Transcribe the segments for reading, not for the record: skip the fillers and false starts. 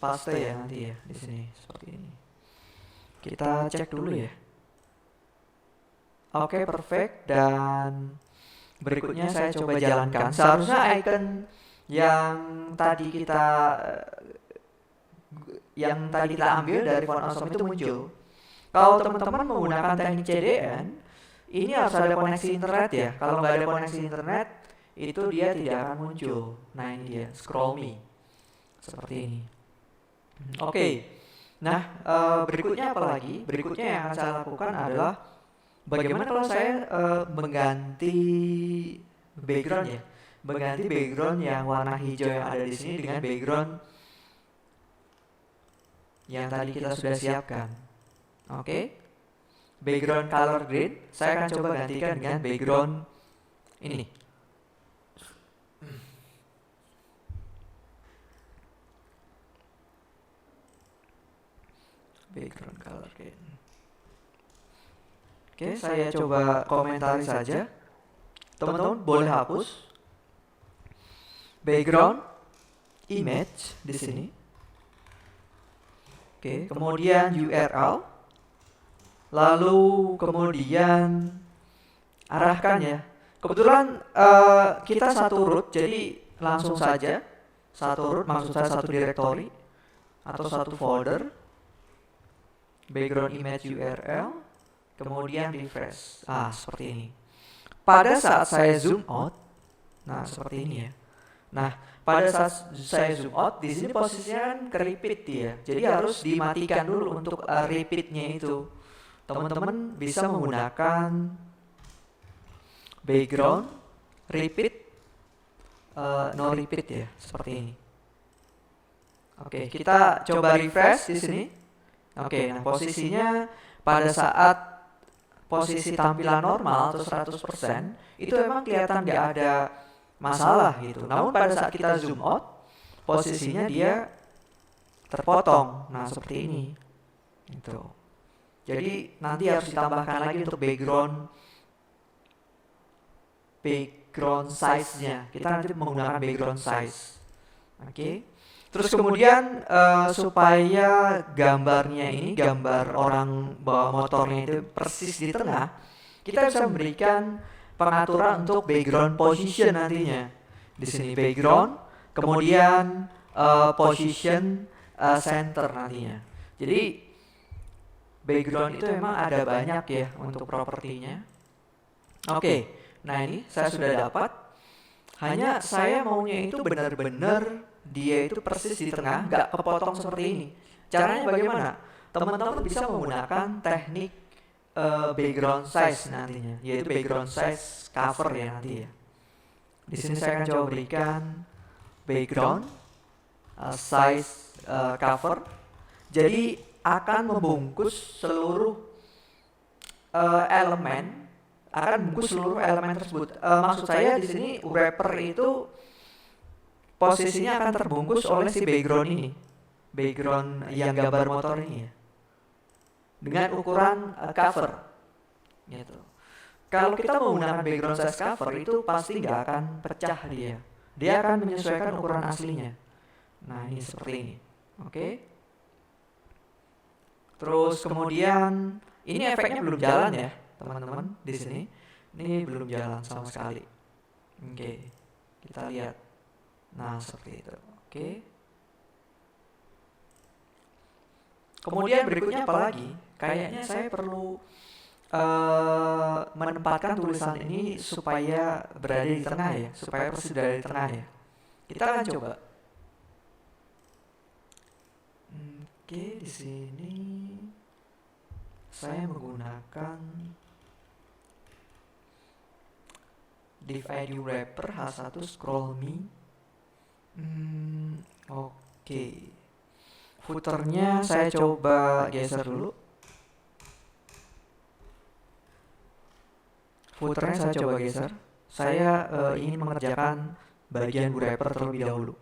paste ya nanti ya di sini seperti ini. Kita cek dulu ya. Oke, perfect. Dan berikutnya saya coba jalankan. Seharusnya icon yang tadi kita ambil dari font awesome itu muncul. Kalau teman-teman menggunakan teknik CDN, ini harus ada koneksi internet ya. Kalau nggak ada koneksi internet, itu dia tidak akan muncul. Nah ini dia, scroll me seperti ini. Oke. Nah, berikutnya apa lagi? Berikutnya yang akan saya lakukan adalah bagaimana kalau saya mengganti background ya, mengganti background yang warna hijau yang ada di sini dengan background yang tadi kita sudah siapkan. Oke. Background color green saya akan coba gantikan dengan background ini. Background color green. Oke, saya coba komentari saja. Teman-teman boleh hapus background image di sini. Oke, kemudian URL. Lalu kemudian arahkan ya. Kebetulan kita satu root, jadi langsung saja satu root, maksud saya satu directory atau satu folder. Background image URL, kemudian refresh. Seperti ini. Pada saat saya zoom out, nah seperti ini ya. Nah, pada saat saya zoom out, di sini posisinya kan ke-repeat dia. Jadi harus dimatikan dulu untuk repeatnya itu. Teman-teman bisa menggunakan background repeat, no repeat ya, seperti ini. Oke, kita coba refresh di sini. Oke, nah posisinya pada saat posisi tampilan normal atau 100% itu emang kelihatan nggak ada masalah gitu. Namun pada saat kita zoom out, posisinya dia terpotong. Nah, seperti ini. Gitu. Jadi nanti harus ditambahkan lagi untuk background size-nya. Kita nanti menggunakan background size. Oke. Terus kemudian supaya gambarnya ini, gambar orang bawa motornya itu persis di tengah, kita bisa memberikan pengaturan untuk background position nantinya. Di sini background, kemudian position center nantinya. Jadi background itu memang ada banyak ya untuk propertinya. Oke, nah ini saya sudah dapat. Hanya saya maunya itu benar-benar dia itu persis di tengah, nggak kepotong seperti ini. Caranya bagaimana? Teman-teman bisa menggunakan teknik background size nantinya, yaitu background size cover ya nanti ya. Di sini saya akan coba berikan background size cover. Jadi akan membungkus seluruh elemen, tersebut. Maksud saya di sini wrapper itu posisinya akan terbungkus oleh si background ini, background yang gambar motor ini ya, dengan ukuran cover gitu. Kalau kita menggunakan background size cover itu pasti nggak akan pecah dia akan menyesuaikan ukuran aslinya. Nah ini seperti ini. Oke. Terus kemudian ini efeknya belum jalan ya teman-teman di sini. Ini belum jalan sama sekali. Oke, kita lihat. Nah seperti itu. Oke. Kemudian berikutnya apa lagi? Kayaknya saya perlu menempatkan tulisan ini supaya berada di tengah ya, supaya persis berada di tengah ya. Kita akan coba. Oke, di sini saya menggunakan div id wrapper h1 scroll me. Oke. Footernya saya coba geser dulu. Footernya saya coba geser. Saya ingin mengerjakan bagian wrapper terlebih dahulu.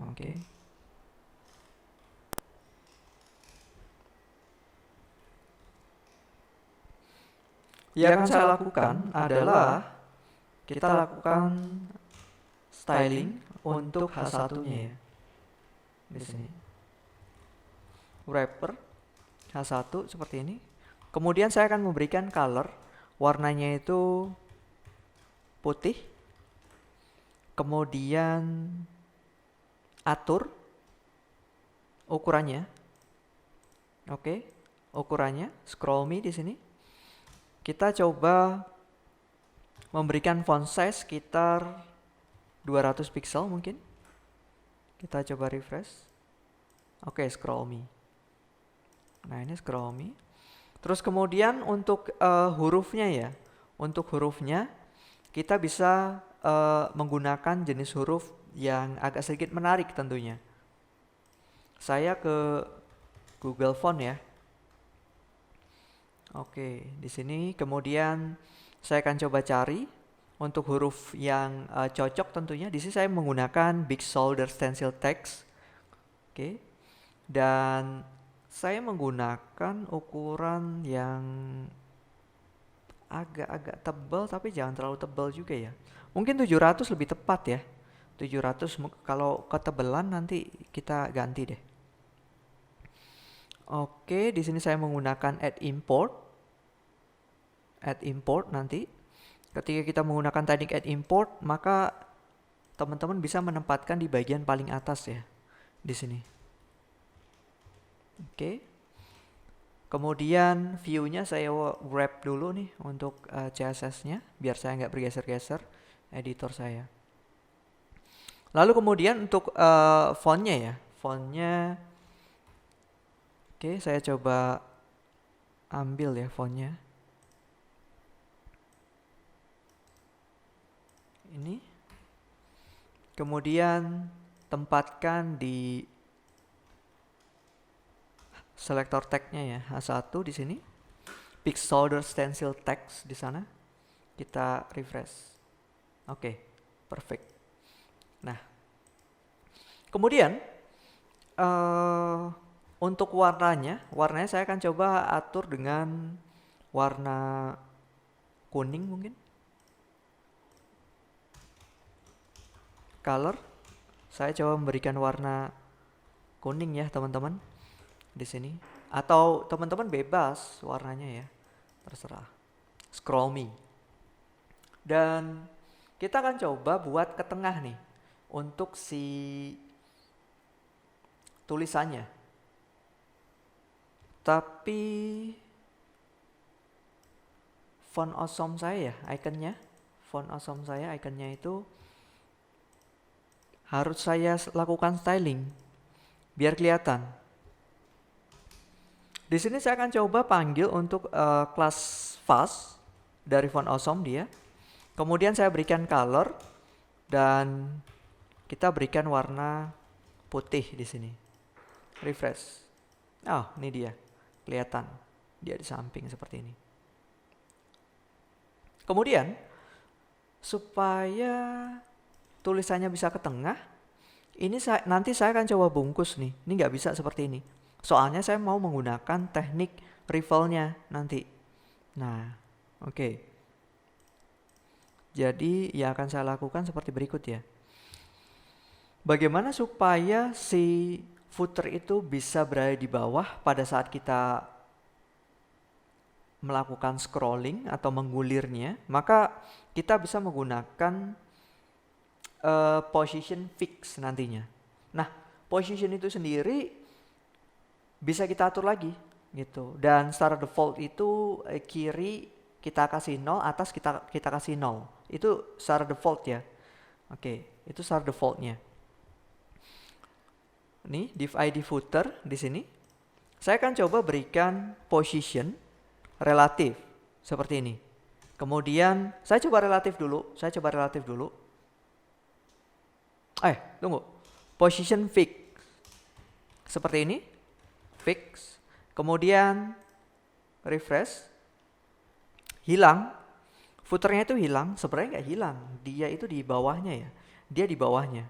Oke. Yang akan saya lakukan adalah kita lakukan styling untuk H1-nya ya. Di sini. Wrapper H1 seperti ini. Kemudian saya akan memberikan color, warnanya itu putih. Kemudian atur ukurannya. Oke, ukurannya scroll me di sini. Kita coba memberikan font size sekitar 200 pixel mungkin. Kita coba refresh. Oke, scroll me. Nah, ini scroll me. Terus kemudian untuk hurufnya ya. Untuk hurufnya kita bisa menggunakan jenis huruf yang agak sedikit menarik tentunya. Saya ke Google Font ya. Oke, di sini kemudian saya akan coba cari untuk huruf yang cocok tentunya. Di sini saya menggunakan Big Shoulder Stencil Text. Oke. Dan saya menggunakan ukuran yang agak-agak tebal tapi jangan terlalu tebal juga ya. Mungkin 700 lebih tepat ya. 700 kalau ketebalan nanti kita ganti deh. Oke, di sini saya menggunakan add import. Add import nanti. Ketika kita menggunakan teknik add import, maka teman-teman bisa menempatkan di bagian paling atas ya. Di sini. Oke. Kemudian view-nya saya wrap dulu nih untuk CSS-nya biar saya nggak bergeser-geser editor saya. Lalu kemudian untuk font-nya ya. Font-nya oke, saya coba ambil ya font-nya. Ini. Kemudian tempatkan di selektor tag-nya ya, H1 di sini. Big Shoulder Stencil Text di sana. Kita refresh. Oke, perfect. Nah, kemudian untuk warnanya saya akan coba atur dengan warna kuning mungkin. Color, saya coba memberikan warna kuning ya teman-teman. Di sini atau teman-teman bebas warnanya ya, terserah. Scroll me. Dan kita akan coba buat ke tengah nih untuk si tulisannya. Tapi font awesome saya ya, ikonnya. Font awesome saya ikonnya itu harus saya lakukan styling biar kelihatan. Di sini saya akan coba panggil untuk kelas fast dari font awesome dia. Kemudian saya berikan color dan kita berikan warna putih di sini. Refresh. Oh, ini dia. Kelihatan dia di samping seperti ini. Kemudian supaya tulisannya bisa ke tengah, ini nanti saya akan coba bungkus nih. Ini nggak bisa seperti ini. Soalnya saya mau menggunakan teknik rivalnya nanti. Nah, oke. Jadi yang akan saya lakukan seperti berikut ya. Bagaimana supaya si footer itu bisa berada di bawah pada saat kita melakukan scrolling atau menggulirnya, maka kita bisa menggunakan position fix nantinya. Nah, position itu sendiri bisa kita atur lagi gitu. Dan secara default itu kiri kita kasih 0, atas kita kasih 0. Itu secara default ya. Oke, itu secara defaultnya. Nih, div ID footer di sini. Saya akan coba berikan position relatif seperti ini. Kemudian saya coba relatif dulu. Tunggu. Position fix. Seperti ini. Fix. Kemudian refresh. Hilang. Footernya itu hilang. Sebenarnya nggak hilang. Dia itu di bawahnya ya. Dia di bawahnya.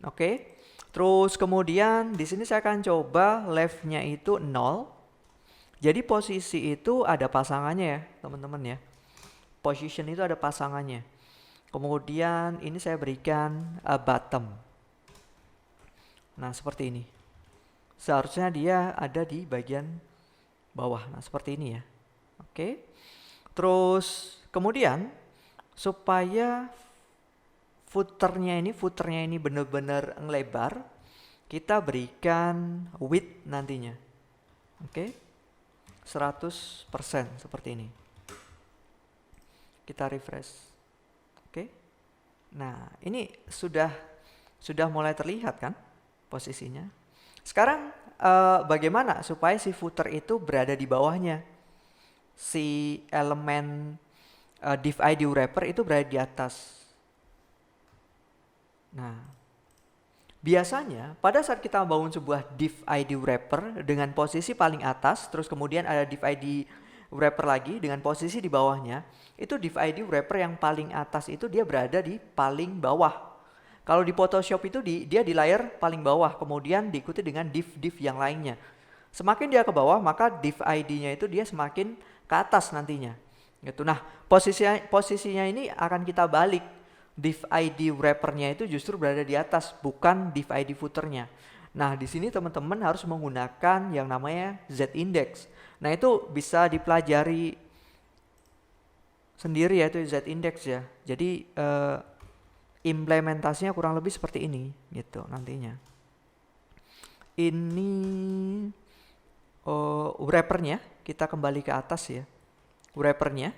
Oke. Terus kemudian di sini saya akan coba left-nya itu 0. Jadi posisi itu ada pasangannya ya, teman-teman ya. Position itu ada pasangannya. Kemudian ini saya berikan bottom. Nah, seperti ini. Seharusnya dia ada di bagian bawah. Nah, seperti ini ya. Oke. Terus kemudian supaya footernya ini benar-benar ngelebar, kita berikan width nantinya. Oke. 100% seperti ini. Kita refresh. Oke. Nah, ini sudah mulai terlihat kan posisinya. Sekarang bagaimana supaya si footer itu berada di bawahnya? Si elemen div ID wrapper itu berada di atas. Nah, biasanya pada saat kita bangun sebuah div ID wrapper dengan posisi paling atas, terus kemudian ada div ID wrapper lagi dengan posisi di bawahnya, itu div ID wrapper yang paling atas itu dia berada di paling bawah. Kalau di Photoshop itu dia di layer paling bawah, kemudian diikuti dengan div-div yang lainnya. Semakin dia ke bawah, maka div ID-nya itu dia semakin ke atas nantinya. Gitu. Nah, posisinya ini akan kita balik. Div ID wrapper-nya itu justru berada di atas, bukan div ID footer-nya. Nah, di sini teman-teman harus menggunakan yang namanya z-index. Nah, itu bisa dipelajari sendiri ya, itu z-index ya. Jadi implementasinya kurang lebih seperti ini gitu nantinya. Ini wrappernya, kita kembali ke atas ya. Wrappernya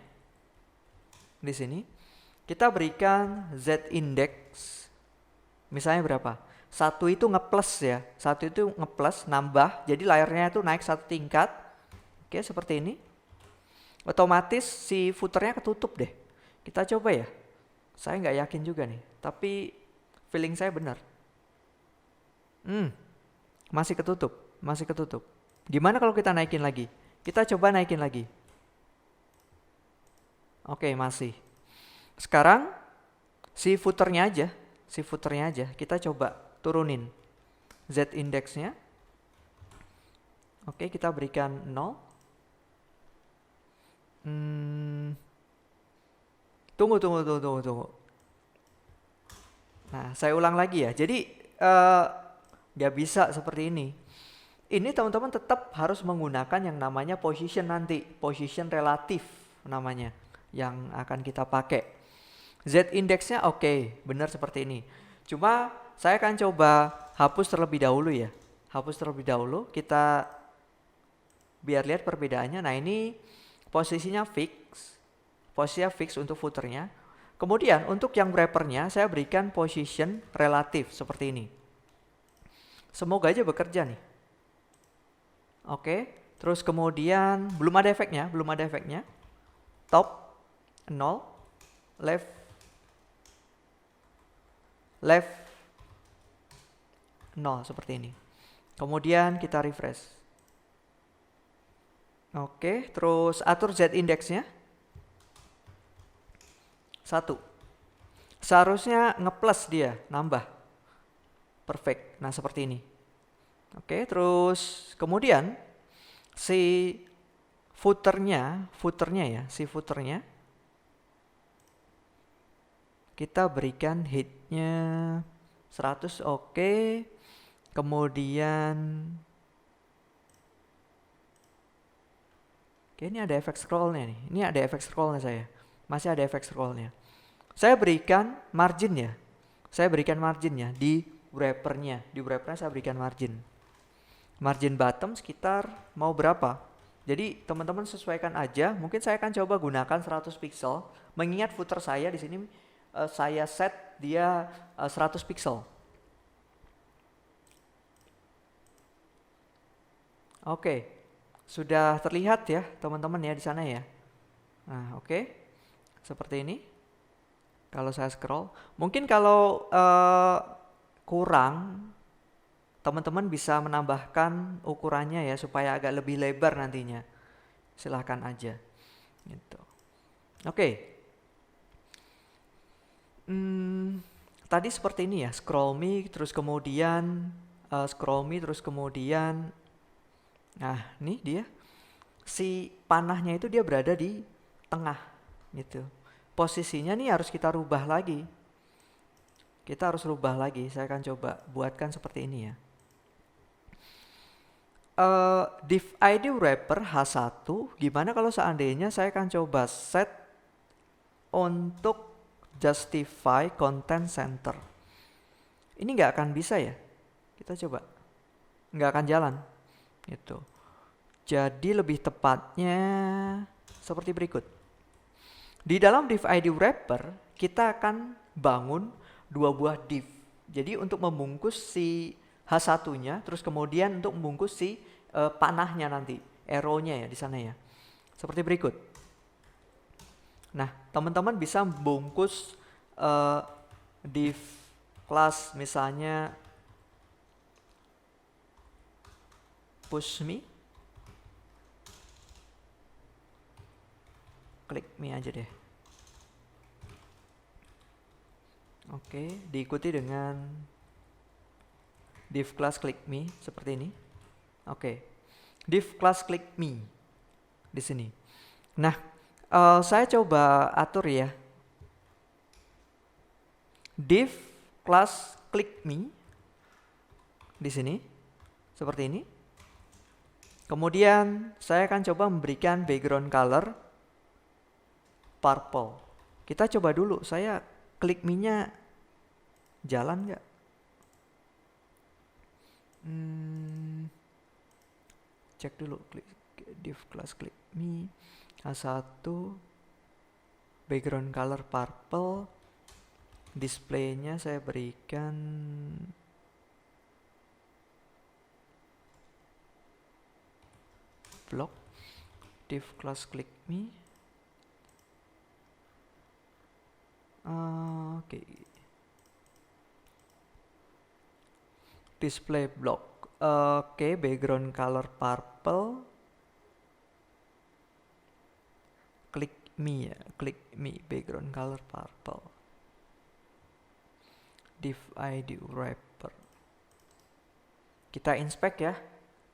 di sini kita berikan z-index, misalnya berapa? 1 itu ngeplus ya, 1 itu ngeplus nambah, jadi layarnya itu naik 1 tingkat. Oke, seperti ini. Otomatis si footernya ketutup deh. Kita coba ya. Saya nggak yakin juga nih, tapi feeling saya benar. Masih ketutup. Gimana kalau kita naikin lagi? Kita coba naikin lagi. Oke, masih. Sekarang si footernya aja, kita coba turunin z-indexnya. Oke, kita berikan 0. Tunggu. Nah, saya ulang lagi ya. Jadi nggak bisa seperti ini. Ini teman-teman tetap harus menggunakan yang namanya position nanti, position relatif namanya yang akan kita pakai. Z-indexnya oke, benar seperti ini. Cuma saya akan coba hapus terlebih dahulu ya. Hapus terlebih dahulu, kita biar lihat perbedaannya. Nah, ini posisinya fix untuk footernya. Kemudian untuk yang wrappernya saya berikan position relatif seperti ini. Semoga aja bekerja nih. Oke, terus kemudian belum ada efeknya. Top 0, left 0 seperti ini. Kemudian kita refresh. Oke, terus atur z-indexnya 1. Seharusnya ngeplus dia, nambah. Perfect. Nah, seperti ini. Oke, terus kemudian si footernya kita berikan height-nya 100, oke. Kemudian ini ada efek scrollnya nih. Ini ada efek scrollnya saya. Masih ada efek scrollnya. Saya berikan marginnya. Di wrappernya. Di wrappernya saya berikan margin. Margin bottom sekitar mau berapa? Jadi teman-teman sesuaikan aja. Mungkin saya akan coba gunakan 100 pixel. Mengingat footer saya di sini saya set dia 100 pixel. Oke. Sudah terlihat ya teman-teman ya di sana ya. Nah, oke. Seperti ini. Kalau saya scroll, mungkin kalau kurang, teman-teman bisa menambahkan ukurannya ya supaya agak lebih lebar nantinya. Silahkan aja. Gitu. Oke. Tadi seperti ini ya, scroll me terus kemudian nah, ini dia. Si panahnya itu dia berada di tengah gitu. posisinya nih harus kita rubah lagi. Kita harus rubah lagi. Saya akan coba buatkan seperti ini ya. Div ID wrapper H1, gimana kalau seandainya saya akan coba set untuk justify content center. Ini nggak akan bisa ya. Kita coba. Nggak akan jalan. Gitu. Jadi lebih tepatnya seperti berikut. Di dalam div ID wrapper, kita akan bangun 2 buah div. Jadi untuk membungkus si H1-nya, terus kemudian untuk membungkus si panahnya nanti, arrow-nya ya di sana ya. Seperti berikut. Nah, teman-teman bisa membungkus div kelas misalnya push me, klik me aja deh. Oke, diikuti dengan div class click me seperti ini. Oke, div class click me di sini. Nah, saya coba atur ya. Div class click me di sini seperti ini. Kemudian saya akan coba memberikan background color purple. Kita coba dulu, saya click me-nya jalan nggak? Cek dulu, div class click me H1 background color purple, displaynya saya berikan block, div class click me. Oke. Display block. Oke, background color purple. Click me ya, click me background color purple. Div ID wrapper. Kita inspect ya.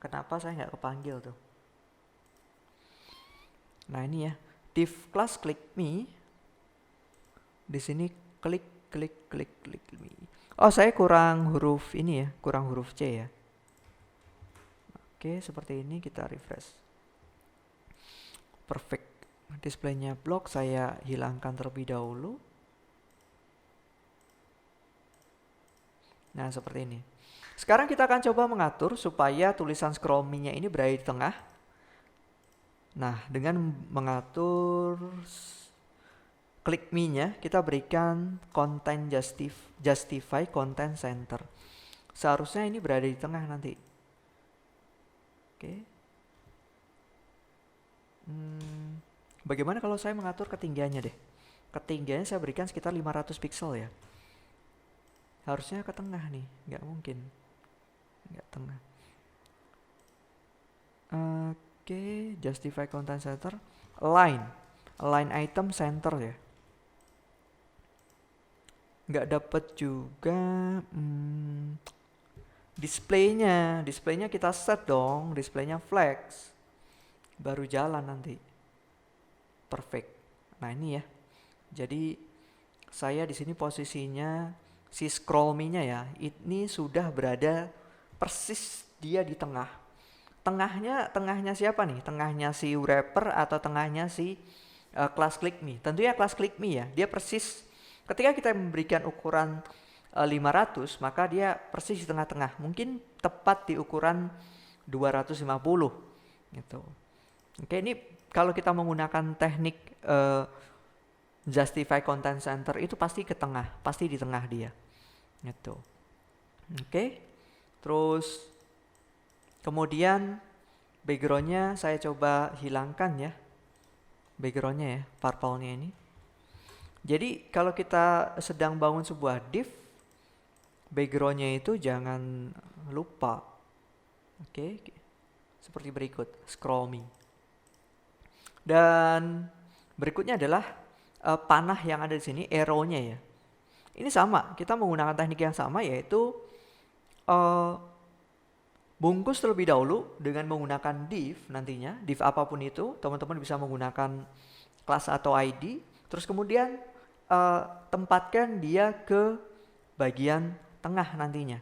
Kenapa saya nggak kepanggil tuh? Nah ini ya, div class click me. Di sini klik me. Oh, saya kurang huruf ini ya, kurang huruf C ya. Oke, seperti ini kita refresh. Perfect. Displaynya block saya hilangkan terlebih dahulu. Nah, seperti ini. Sekarang kita akan coba mengatur supaya tulisan scroll me-nya ini berada di tengah. Nah, dengan mengatur click me-nya, kita berikan content justify content center. Seharusnya ini berada di tengah nanti. Oke. Bagaimana kalau saya mengatur ketinggiannya deh? Ketinggiannya saya berikan sekitar 500 pixel ya. Harusnya ke tengah nih, nggak mungkin. Nggak tengah. Oke, justify content center. Align item center ya. Nggak dapet juga displaynya kita set dong, displaynya flex, baru jalan nanti. Perfect. Nah ini ya, jadi saya di sini posisinya si scroll me-nya ya, ini sudah berada persis dia di tengah. Tengahnya siapa nih? Tengahnya si wrapper atau tengahnya si class click me? Tentunya class click me ya, dia persis. Ketika kita memberikan ukuran 500, maka dia persis di tengah-tengah. Mungkin tepat di ukuran 250 gitu. Oke, ini kalau kita menggunakan teknik justify content center itu pasti ke tengah, pasti di tengah dia. Gitu. Oke. Terus kemudian backgroundnya saya coba hilangkan ya. Backgroundnya ya, purple-nya ini. Jadi kalau kita sedang bangun sebuah div, backgroundnya itu jangan lupa. Oke, seperti berikut, scroll me. Dan berikutnya adalah panah yang ada di sini, arrow-nya ya. Ini sama, kita menggunakan teknik yang sama, yaitu bungkus terlebih dahulu dengan menggunakan div nantinya, div apapun itu, teman-teman bisa menggunakan class atau ID. Terus kemudian tempatkan dia ke bagian tengah nantinya.